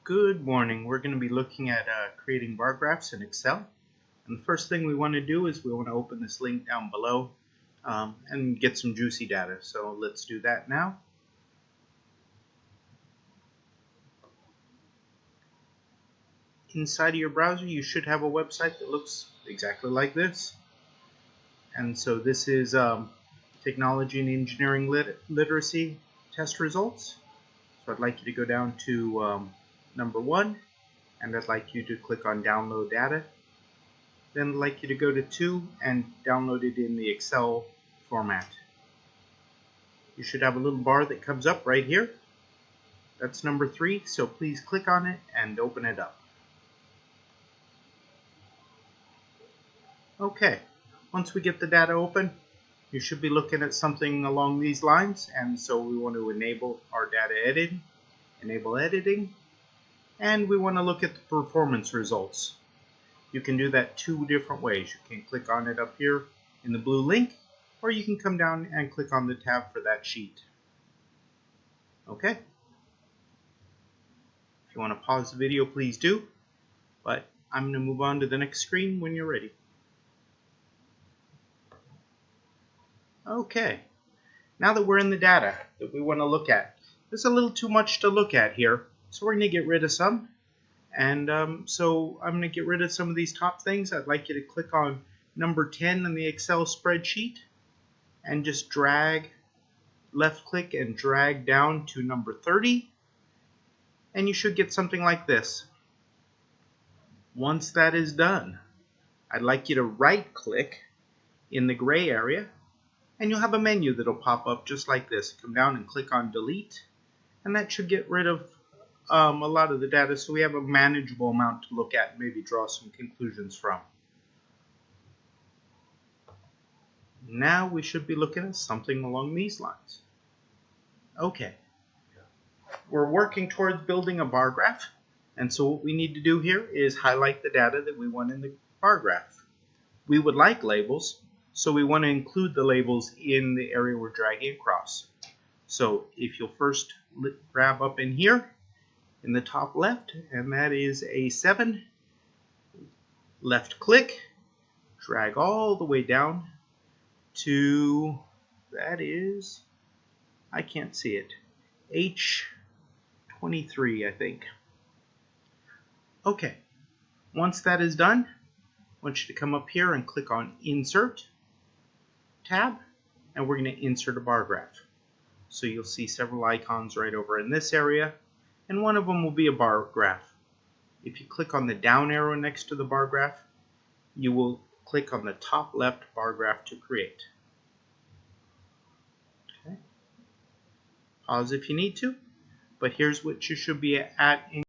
Good morning. We're going to be looking at creating bar graphs in Excel. And the first thing we want to do is we want to open this link down below and get some juicy data. So let's do that now. Inside of your browser, you should have a website that looks exactly like this. And so this is Technology and Engineering Literacy test results. So I'd like you to go down to number 1, and I'd like you to click on Download Data. Then I'd like you to go to 2 and download it in the Excel format. You should have a little bar that comes up right here. That's number 3, so please click on it and open it up. Okay, once we get the data open, you should be looking at something along these lines, and so we want to enable our data editing, enable editing, and we want to look at the performance results. You can do that 2 different ways. You can click on it up here in the blue link, or you can come down and click on the tab for that sheet. Okay? If you want to pause the video, please do, but I'm going to move on to the next screen when you're ready. Okay, now that we're in the data that we want to look at, there's a little too much to look at here, so we're going to get rid of some. And so I'm going to get rid of some of these top things. I'd like you to click on number 10 in the Excel spreadsheet and just drag, left click and drag down to number 30. And you should get something like this. Once that is done, I'd like you to right click in the gray area and you'll have a menu that'll pop up just like this. Come down and click on delete, and that should get rid of a lot of the data, so we have a manageable amount to look at and maybe draw some conclusions from. Now we should be looking at something along these lines. Okay, we're working towards building a bar graph, and so what we need to do here is highlight the data that we want in the bar graph. We would like labels, so we want to include the labels in the area we're dragging across. So if you'll first grab up in here, in the top left, and that is A7. Left click, drag all the way down to, that is, I can't see it, H23, I think. Okay, once that is done, I want you to come up here and click on Insert tab, and we're going to insert a bar graph. So you'll see several icons right over in this area, and one of them will be a bar graph. If you click on the down arrow next to the bar graph, you will click on the top left bar graph to create. Okay. Pause if you need to, but here's what you should be at in